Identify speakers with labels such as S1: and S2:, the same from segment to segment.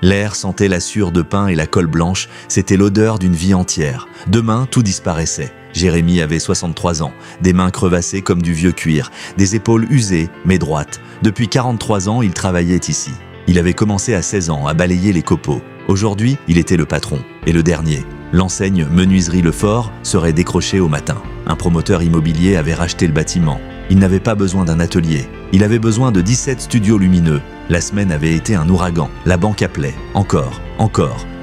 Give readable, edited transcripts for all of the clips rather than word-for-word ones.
S1: L'air sentait la sueur de pain et la colle blanche, c'était l'odeur d'une vie entière. Demain, tout disparaissait. Jérémy avait 63 ans, des mains crevassées comme du vieux cuir, des épaules usées mais droites. Depuis 43 ans, il travaillait ici. Il avait commencé à 16 ans à balayer les copeaux. Aujourd'hui, il était le patron, et le dernier. L'enseigne Menuiserie Le Fort serait décrochée au matin. Un promoteur immobilier avait racheté le bâtiment. Il n'avait pas besoin d'un atelier. Il avait besoin de 17 studios lumineux. La semaine avait été un ouragan. La banque appelait. Encore.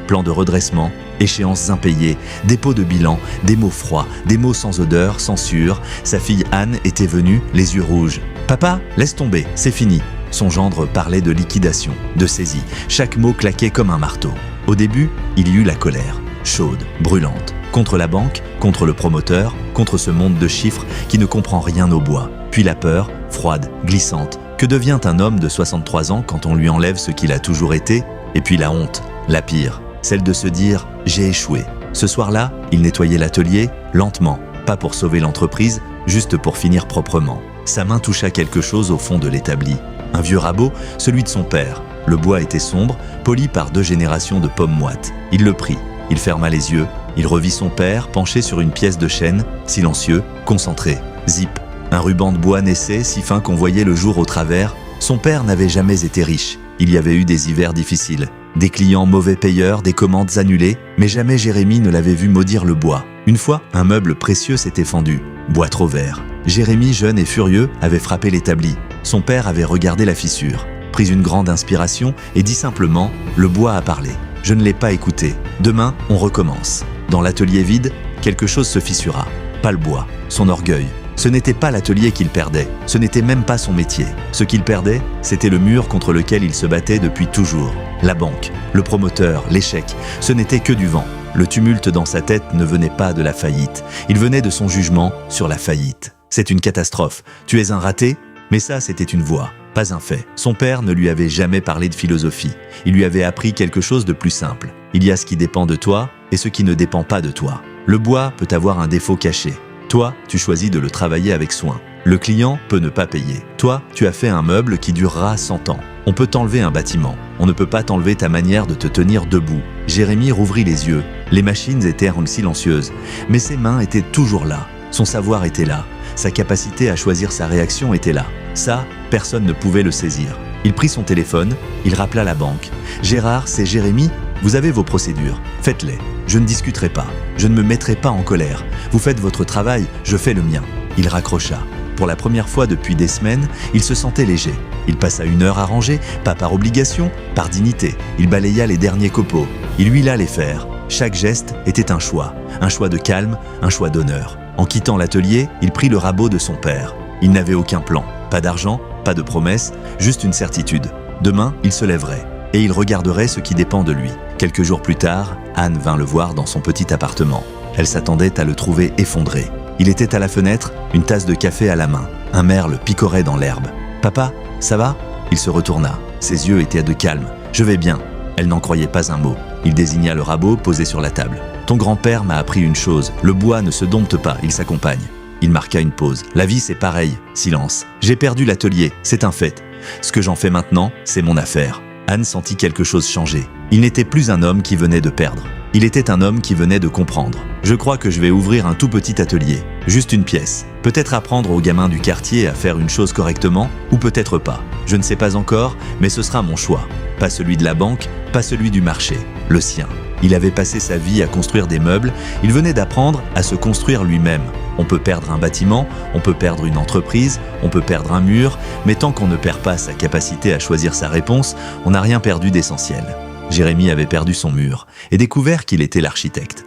S1: Plan de redressement, échéances impayées, dépôt de bilan, des mots froids, des mots sans odeur, sans sueur. Sa fille Anne était venue, les yeux rouges. « Papa, laisse tomber, c'est fini !» Son gendre parlait de liquidation, de saisie. Chaque mot claquait comme un marteau. Au début, il y eut la colère, chaude, brûlante, contre la banque, contre le promoteur, contre ce monde de chiffres qui ne comprend rien au bois. Puis la peur, froide, glissante. Que devient un homme de 63 ans quand on lui enlève ce qu'il a toujours été? Et puis la honte, la pire, celle de se dire « j'ai échoué ». Ce soir-là, il nettoyait l'atelier, lentement, pas pour sauver l'entreprise, juste pour finir proprement. Sa main toucha quelque chose au fond de l'établi. Un vieux rabot, celui de son père. Le bois était sombre, poli par 2 générations de pommes moites. Il le prit, il ferma les yeux, il revit son père penché sur une pièce de chêne, silencieux, concentré. Zip, un ruban de bois naissait, si fin qu'on voyait le jour au travers. Son père n'avait jamais été riche. Il y avait eu des hivers difficiles, des clients mauvais payeurs, des commandes annulées, mais jamais Jérémy ne l'avait vu maudire le bois. Une fois, un meuble précieux s'était fendu, bois trop vert. Jérémy, jeune et furieux, avait frappé l'établi. Son père avait regardé la fissure, pris une grande inspiration et dit simplement « Le bois a parlé. Je ne l'ai pas écouté. Demain, on recommence. » Dans l'atelier vide, quelque chose se fissura. Pas le bois, son orgueil. Ce n'était pas l'atelier qu'il perdait, ce n'était même pas son métier. Ce qu'il perdait, c'était le mur contre lequel il se battait depuis toujours. La banque, le promoteur, l'échec, ce n'était que du vent. Le tumulte dans sa tête ne venait pas de la faillite, il venait de son jugement sur la faillite. C'est une catastrophe, tu es un raté? Mais ça, c'était une voix, pas un fait. Son père ne lui avait jamais parlé de philosophie. Il lui avait appris quelque chose de plus simple. Il y a ce qui dépend de toi et ce qui ne dépend pas de toi. Le bois peut avoir un défaut caché. Toi, tu choisis de le travailler avec soin. Le client peut ne pas payer. Toi, tu as fait un meuble qui durera 100 ans. On peut t'enlever un bâtiment. On ne peut pas t'enlever ta manière de te tenir debout. Jérémy rouvrit les yeux. Les machines étaient silencieuses. Mais ses mains étaient toujours là. Son savoir était là. Sa capacité à choisir sa réaction était là. Ça, personne ne pouvait le saisir. Il prit son téléphone, il rappela la banque. « Gérard, c'est Jérémy ? Vous avez vos procédures. Faites-les. Je ne discuterai pas. Je ne me mettrai pas en colère. Vous faites votre travail, je fais le mien. » Il raccrocha. Pour la première fois depuis des semaines, il se sentait léger. Il passa 1 heure à ranger, pas par obligation, par dignité. Il balaya les derniers copeaux. Il huila les fers. Chaque geste était un choix de calme, un choix d'honneur. En quittant l'atelier, il prit le rabot de son père. Il n'avait aucun plan, pas d'argent, pas de promesse, juste une certitude. Demain, il se lèverait et il regarderait ce qui dépend de lui. Quelques jours plus tard, Anne vint le voir dans son petit appartement. Elle s'attendait à le trouver effondré. Il était à la fenêtre, une tasse de café à la main. Un merle picorait dans l'herbe. « Papa, ça va ?» Il se retourna. Ses yeux étaient de calme. « Je vais bien. » Elle n'en croyait pas un mot. Il désigna le rabot posé sur la table. « Ton grand-père m'a appris une chose. Le bois ne se dompte pas, il s'accompagne. » Il marqua une pause. « La vie, c'est pareil. » Silence. « J'ai perdu l'atelier, c'est un fait. Ce que j'en fais maintenant, c'est mon affaire. » Anne sentit quelque chose changer. Il n'était plus un homme qui venait de perdre. Il était un homme qui venait de comprendre. « Je crois que je vais ouvrir un tout petit atelier. Juste une pièce. Peut-être apprendre aux gamins du quartier à faire une chose correctement, ou peut-être pas. Je ne sais pas encore, mais ce sera mon choix. Pas celui de la banque, pas celui du marché. Le sien. » Il avait passé sa vie à construire des meubles, il venait d'apprendre à se construire lui-même. On peut perdre un bâtiment, on peut perdre une entreprise, on peut perdre un mur, mais tant qu'on ne perd pas sa capacité à choisir sa réponse, on n'a rien perdu d'essentiel. Jérémy avait perdu son mur et découvert qu'il était l'architecte.